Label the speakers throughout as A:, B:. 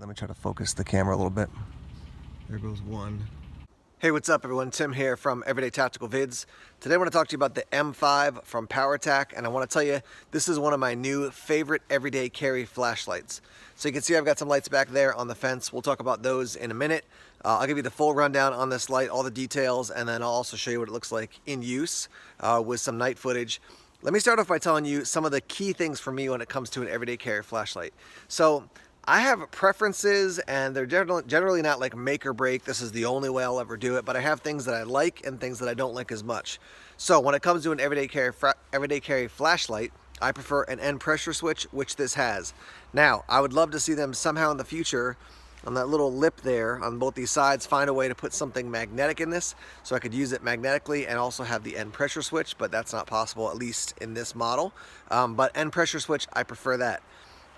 A: Let me try to focus the camera a little bit. There goes one. Hey, what's up everyone? Tim here from Everyday Tactical Vids. Today I want to talk to you about the M5 from Powertac, and I want to tell you this is one of my new favorite everyday carry flashlights. So you can see I've got some lights back there on the fence. We'll talk about those in a minute. I'll give you the full rundown on this light, all the details, and then I'll also show you what it looks like in use with some night footage. Let me start off by telling you some of the key things for me when it comes to an everyday carry flashlight. So I have preferences, and they're generally not like make or break. This is the only way I'll ever do it, but I have things that I like and things that I don't like as much. So when it comes to an everyday carry flashlight, I prefer an end pressure switch, which this has. Now, I would love to see them somehow in the future, on that little lip there on both these sides, find a way to put something magnetic in this so I could use it magnetically and also have the end pressure switch, but that's not possible, at least in this model. But end pressure switch, I prefer that.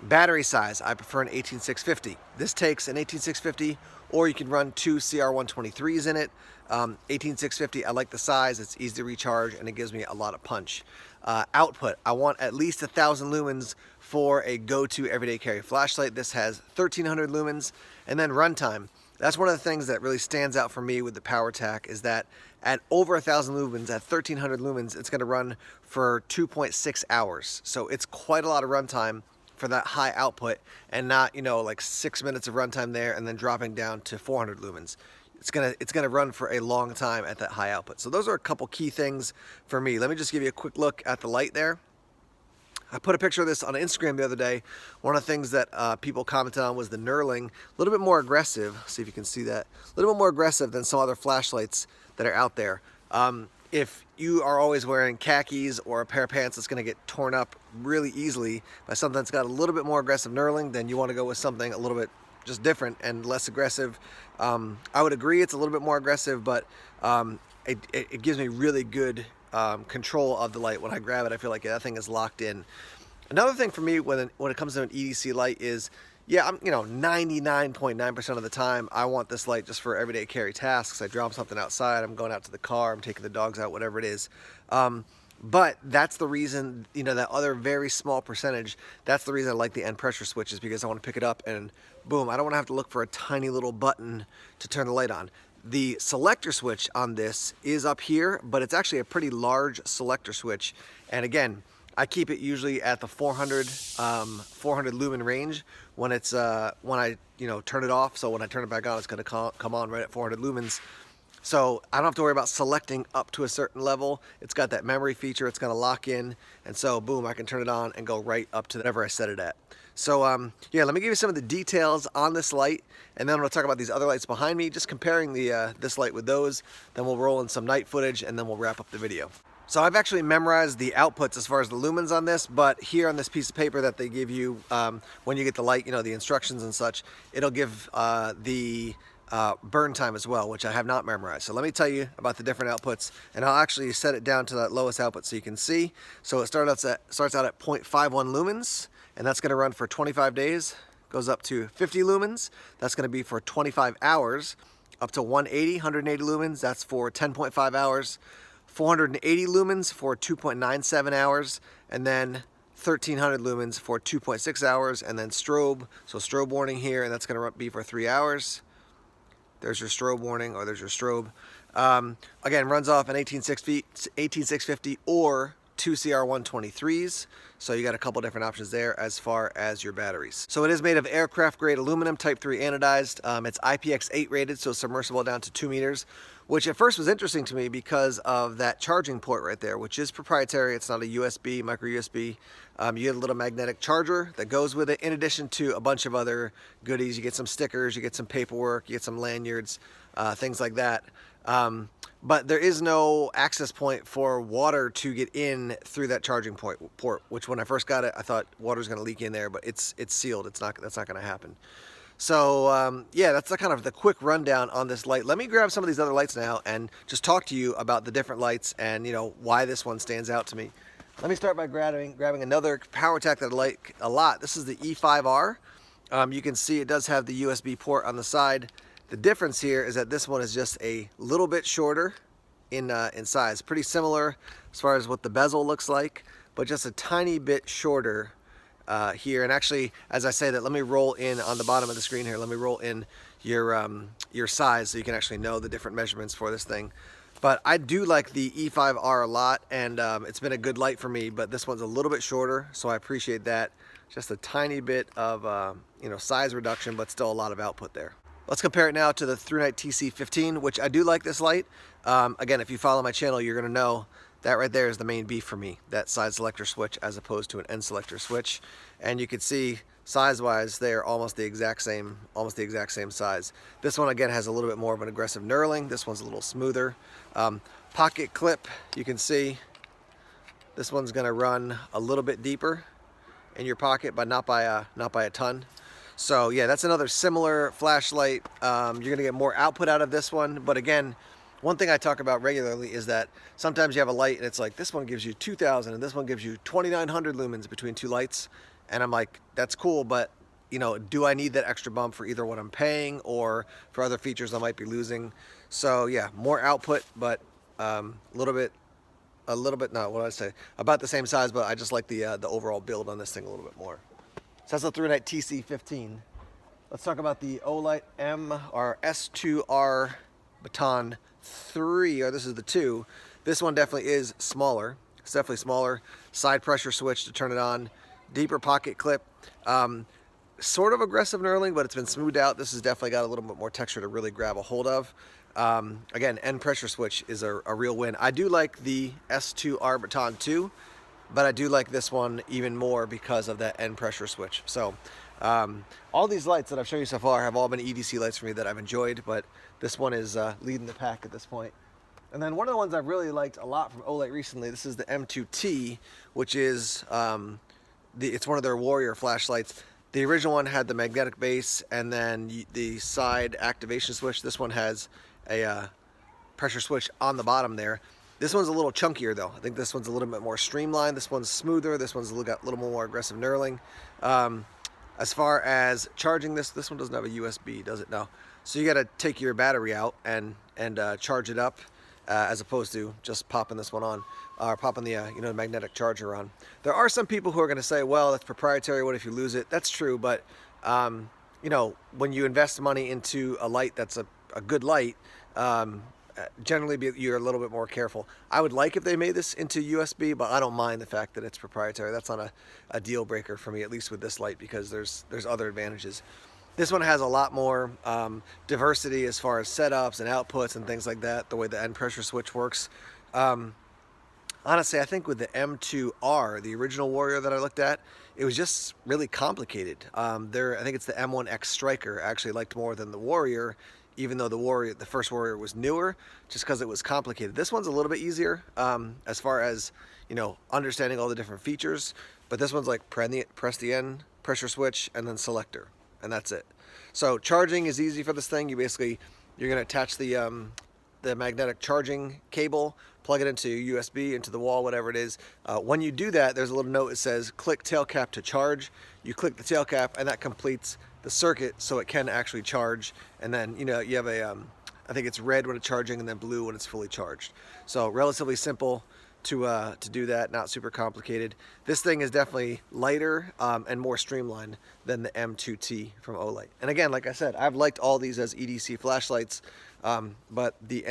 A: Battery size, I prefer an 18650. This takes an 18650, or you can run two CR123s in it. 18650, I like the size, it's easy to recharge, and it gives me a lot of punch. Output, I want at least 1,000 lumens for a go-to everyday carry flashlight. This has 1,300 lumens. And then runtime, that's one of the things that really stands out for me with the Powertac, is that at over 1,000 lumens, at 1,300 lumens, it's gonna run for 2.6 hours. So it's quite a lot of runtime for that high output, and not, you know, like 6 minutes of runtime there and then dropping down to 400 lumens. It's gonna run for a long time at that high output. So those are a couple key things for me. Let me just give you a quick look at the light there. I put a picture of this on Instagram the other day. One of the things that people commented on was the knurling, a little bit more aggressive. See if you can see that. A little bit more aggressive than some other flashlights that are out there. If you are always wearing khakis or a pair of pants that's going to get torn up really easily by something that's got a little bit more aggressive knurling, then you want to go with something a little bit just different and less aggressive. I would agree it's a little bit more aggressive, but it gives me really good control of the light. When I grab it, I feel like that thing is locked in. Another thing for me when it comes to an EDC light is, yeah, I'm 99.9% of the time I want this light just for everyday carry tasks. I drop something outside, I'm going out to the car, I'm taking the dogs out, whatever it is. But that's the reason, that other very small percentage, that's the reason I like the end pressure switch, is because I want to pick it up and boom, I don't want to have to look for a tiny little button to turn the light on. The selector switch on this is up here, but it's actually a pretty large selector switch. And again, I keep it usually at the 400 lumen range when it's when I turn it off. So when I turn it back on, it's going to come on right at 400 lumens. So I don't have to worry about selecting up to a certain level. It's got that memory feature. It's going to lock in, and so boom, I can turn it on and go right up to whatever I set it at. So yeah, let me give you some of the details on this light, and then I'm going to talk about these other lights behind me, just comparing this light with those. Then we'll roll in some night footage, and then we'll wrap up the video. So I've actually memorized the outputs as far as the lumens on this, but here on this piece of paper that they give you when you get the light, the instructions and such, it'll give the burn time as well, which I have not memorized. So let me tell you about the different outputs, and I'll actually set it down to that lowest output so you can see. So it starts out at 0.51 lumens, and that's going to run for 25 days. Goes up to 50 lumens, that's going to be for 25 hours. Up to 180 lumens, that's for 10.5 hours. 480 lumens for 2.97 hours, and then 1,300 lumens for 2.6 hours, and then strobe, so strobe warning here, and that's going to be for 3 hours. There's your strobe warning, or there's your strobe. Again, runs off an 18650 or two CR123s, so you got a couple different options there as far as your batteries. So it is made of aircraft grade aluminum, type 3 anodized. It's IPX8 rated, so submersible down to 2 meters, which at first was interesting to me because of that charging port right there, which is proprietary. It's not a USB, micro USB. You get a little magnetic charger that goes with it, in addition to a bunch of other goodies. You get some stickers, you get some paperwork, you get some lanyards, things like that. But there is no access point for water to get in through that charging port, which when I first got it, I thought water's going to leak in there, but it's sealed. That's not going to happen. So yeah, that's kind of the quick rundown on this light. Let me grab some of these other lights now and just talk to you about the different lights and why this one stands out to me. Let me start by grabbing another Powertac that I like a lot. This is the E5R. You can see it does have the USB port on the side. The difference here is that this one is just a little bit shorter in size. Pretty similar as far as what the bezel looks like, but just a tiny bit shorter here. And actually, as I say that, let me roll in on the bottom of the screen here. Let me roll in your size so you can actually know the different measurements for this thing. But I do like the E5R a lot, and it's been a good light for me, but this one's a little bit shorter, so I appreciate that. Just a tiny bit of size reduction, but still a lot of output there. Let's compare it now to the ThruNite TC15, which I do like this light. Again, if you follow my channel, you're gonna know that right there is the main beef for me, that side selector switch as opposed to an end selector switch. And you can see size-wise, they're almost the exact same size. This one again has a little bit more of an aggressive knurling. This one's a little smoother. Pocket clip, you can see this one's gonna run a little bit deeper in your pocket, but not by a ton. So yeah, that's another similar flashlight. You're gonna get more output out of this one, but again, one thing I talk about regularly is that sometimes you have a light and it's like, this one gives you 2,000 and this one gives you 2,900 lumens between two lights. And I'm like, that's cool, but do I need that extra bump for either what I'm paying or for other features I might be losing? So yeah, more output, but a little bit, no, what did I say? About the same size, but I just like the overall build on this thing a little bit more. So that's the ThruNite TC15. Let's talk about the Olight M or S2R Baton 3, or this is the 2. This one definitely is smaller. It's definitely smaller. Side pressure switch to turn it on. Deeper pocket clip. Sort of aggressive knurling, but it's been smoothed out. This has definitely got a little bit more texture to really grab a hold of. Again, end pressure switch is a real win. I do like the S2R Baton 2, but I do like this one even more because of that end pressure switch. So all these lights that I've shown you so far have all been EDC lights for me that I've enjoyed, but this one is leading the pack at this point. And then one of the ones I've really liked a lot from Olight recently, this is the M2T, which is it's one of their Warrior flashlights. The original one had the magnetic base and then the side activation switch. This one has a pressure switch on the bottom there. This one's a little chunkier though. I think this one's a little bit more streamlined. This one's smoother. This one's got a little more aggressive knurling. As far as charging this one doesn't have a USB, does it? No. So you got to take your battery out and charge it up, as opposed to just popping this one on, or popping the magnetic charger on. There are some people who are going to say, well, that's proprietary. What if you lose it? That's true, but when you invest money into a light that's a good light, generally you're a little bit more careful. I would like if they made this into USB, but I don't mind the fact that it's proprietary. That's not a deal breaker for me, at least with this light, because there's other advantages. This one has a lot more diversity as far as setups and outputs and things like that, the way the end pressure switch works. Honestly, I think with the M2R, the original Warrior that I looked at, it was just really complicated. I think it's the M1X Striker I actually liked more than the Warrior, even though the first Warrior was newer, just because it was complicated. This one's a little bit easier as far as understanding all the different features, but this one's like press the end pressure switch and then selector, and that's it. So charging is easy for this thing. You're going to attach the magnetic charging cable, plug it into USB, into the wall, whatever it is. When you do that, there's a little note that says click tail cap to charge. You click the tail cap and that completes the circuit so it can actually charge. And then you have I think it's red when it's charging and then blue when it's fully charged. So relatively simple to do that, not super complicated. This thing is definitely lighter and more streamlined than the M2T from Olight. And again, like I said, I've liked all these as EDC flashlights, but the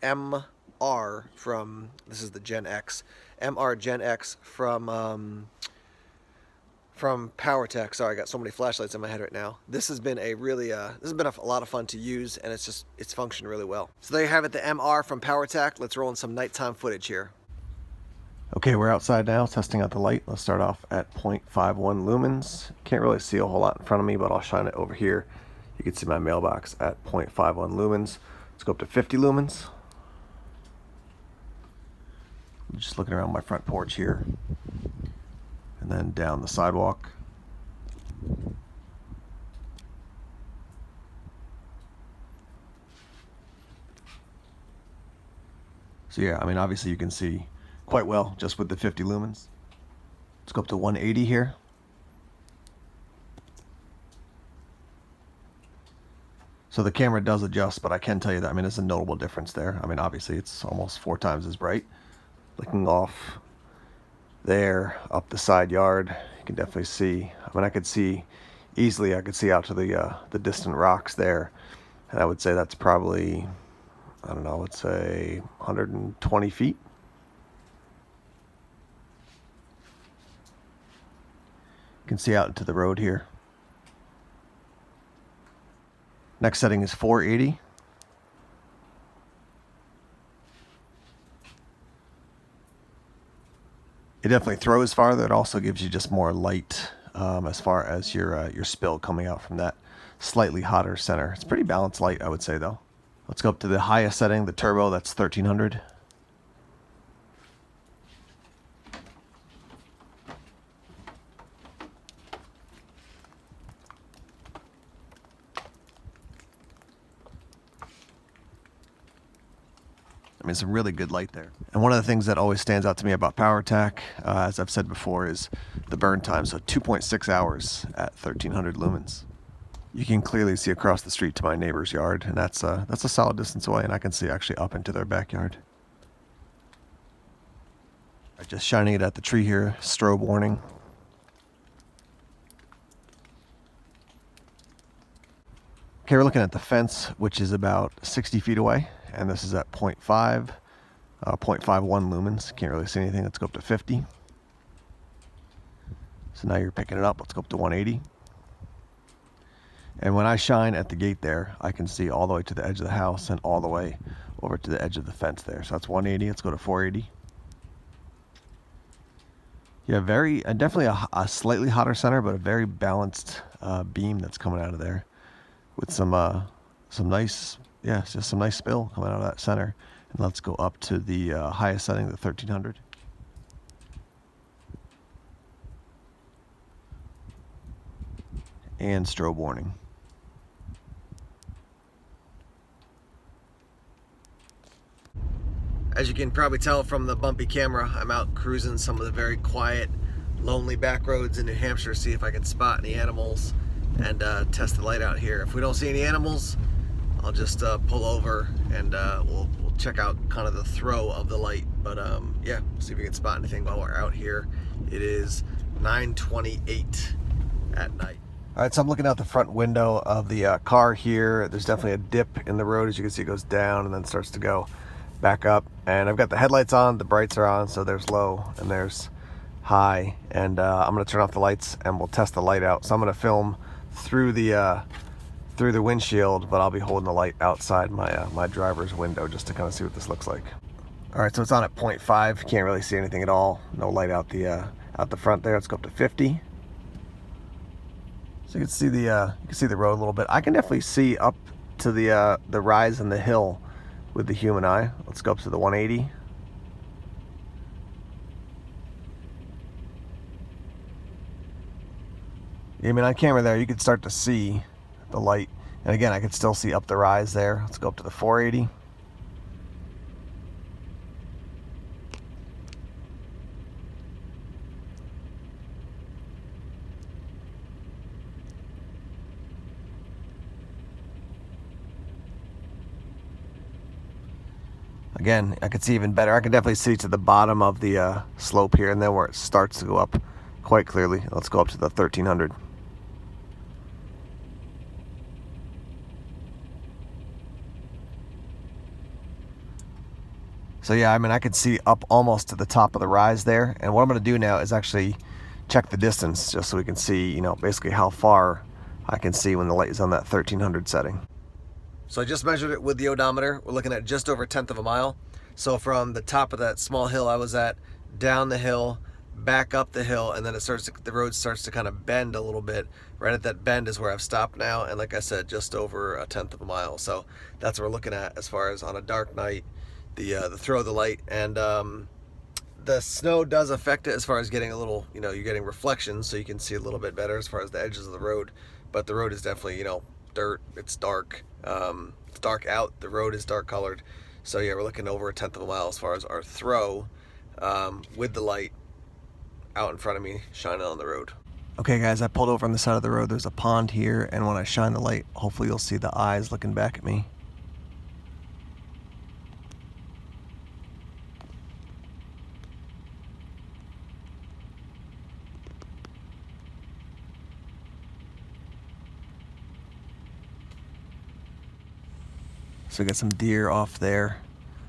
A: MR from, this is the Gen X, MR Gen X from Powertac. Sorry, I got so many flashlights in my head right now. This has been a really, this has been a lot of fun to use, and it's functioned really well. So there you have it, the MR from Powertac. Let's roll in some nighttime footage here. Okay, we're outside now testing out the light. Let's start off at 0.51 lumens. Can't really see a whole lot in front of me, but I'll shine it over here. You can see my mailbox at 0.51 lumens. Let's go up to 50 lumens. I'm just looking around my front porch here. And then down the sidewalk. So yeah, I mean, obviously you can see quite well just with the 50 lumens. Let's go up to 180 here. So the camera does adjust, but I can tell you that, I mean, there's a notable difference there. I mean, obviously it's almost 4 times as bright. Looking off there up the side yard. You can definitely see. I mean, I could see easily. I could see out to the distant rocks there, and I would say that's probably, I don't know, let's say 120 feet. You can see out into the road here. Next setting is 480. It definitely throws farther. It also gives you just more light as far as your spill coming out from that slightly hotter center. It's pretty balanced light, I would say, though. Let's go up to the highest setting, the turbo. That's 1300. I mean, some really good light there. And one of the things that always stands out to me about Powertac, as I've said before, is the burn time. So 2.6 hours at 1300 lumens. You can clearly see across the street to my neighbor's yard, and that's a solid distance away, and I can see actually up into their backyard. Just shining it at the tree here, strobe warning. Okay, we're looking at the fence, which is about 60 feet away, and this is at 0.51 lumens. Can't really see anything. Let's go up to 50. So now you're picking it up. Let's go up to 180. And when I shine at the gate there, I can see all the way to the edge of the house and all the way over to the edge of the fence there. So that's 180. Let's go to 480. Yeah, definitely a slightly hotter center, but a very balanced beam that's coming out of there, with some nice, yeah, it's just some nice spill coming out of that center. And let's go up to the highest setting, the 1300. And strobe warning. As you can probably tell from the bumpy camera, I'm out cruising some of the very quiet, lonely back roads in New Hampshire, see if I can spot any animals and test the light out here. If we don't see any animals, I'll just pull over and we'll check out kind of the throw of the light. But yeah, see if we can spot anything while we're out here. It is 9:28 at night. All right, so I'm looking out the front window of the car here. There's definitely a dip in the road. As you can see, it goes down and then starts to go back up. And I've got the headlights on, the brights are on, so there's low and there's high. And I'm gonna turn off the lights and we'll test the light out. So I'm gonna film through the windshield, but I'll be holding the light outside my driver's window just to kind of see what this looks like. All right, so it's on at 0.5. Can't really see anything at all. No light out the front there. Let's go up to 50. So you can see the road a little bit. I can definitely see up to the rise in the hill with the human eye. Let's go up to the 180. I mean, on camera there, you could start to see the light. And again, I could still see up the rise there. Let's go up to the 480. Again, I could see even better. I can definitely see to the bottom of the slope here, and then where it starts to go up quite clearly. Let's go up to the 1300. So yeah, I mean, I could see up almost to the top of the rise there. And what I'm going to do now is actually check the distance, just so we can see, you know, basically how far I can see when the light is on that 1300 setting. So I just measured it with the odometer. We're looking at just over 1/10 of a mile. So from the top of that small hill I was at, down the hill, back up the hill, and then the road starts to kind of bend a little bit. Right at that bend is where I've stopped now, and like I said, just over 1/10 of a mile. So that's what we're looking at as far as on a dark night, the throw of the light. And the snow does affect it as far as getting a little, you know, you're getting reflections, so you can see a little bit better as far as the edges of the road. But the road is definitely, you know, dirt. It's dark. It's dark out. The road is dark colored. So yeah, we're looking over 1/10 of a mile as far as our throw with the light out in front of me shining on the road. Okay guys, I pulled over on the side of the road. There's a pond here, and when I shine the light, hopefully you'll see the eyes looking back at me. So we got some deer off there.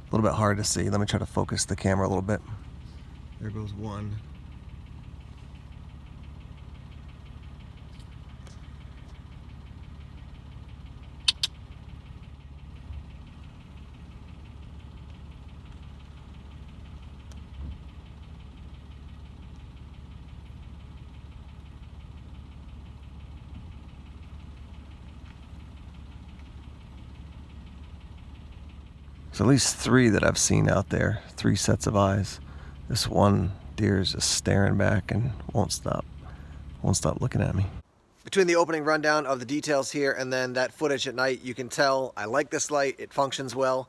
A: A little bit hard to see. Let me try to focus the camera a little bit. There goes one. So at least 3 that I've seen out there, 3 sets of eyes. This one deer is just staring back and won't stop looking at me. Between the opening rundown of the details here and then that footage at night, you can tell I like this light. It functions well.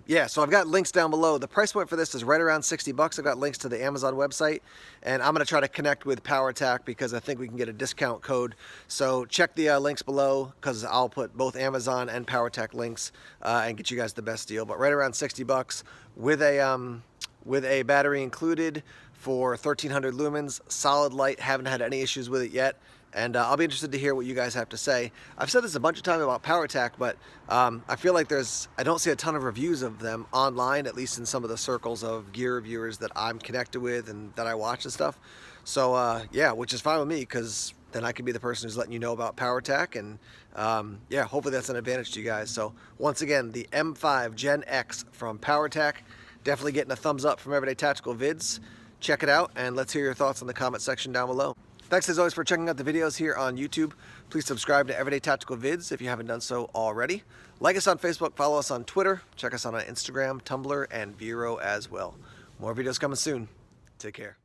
A: Yeah, so I've got links down below. The price point for this is right around 60 bucks. I've got links to the Amazon website, and I'm going to try to connect with Powertac because I think we can get a discount code. So check the links below because I'll put both Amazon and Powertac links and get you guys the best deal. But right around 60 bucks with a battery included for 1300 lumens, solid light. Haven't had any issues with it yet. And I'll be interested to hear what you guys have to say. I've said this a bunch of times about Powertac, but I feel like I don't see a ton of reviews of them online, at least in some of the circles of gear reviewers that I'm connected with and that I watch and stuff. So yeah, which is fine with me because then I can be the person who's letting you know about Powertac, and yeah, hopefully that's an advantage to you guys. So once again, the M5 Gen X from Powertac, definitely getting a thumbs up from Everyday Tactical Vids. Check it out, and let's hear your thoughts in the comment section down below. Thanks as always for checking out the videos here on YouTube. Please subscribe to Everyday Tactical Vids if you haven't done so already. Like us on Facebook, follow us on Twitter, check us out on Instagram, Tumblr, and Vero as well. More videos coming soon. Take care.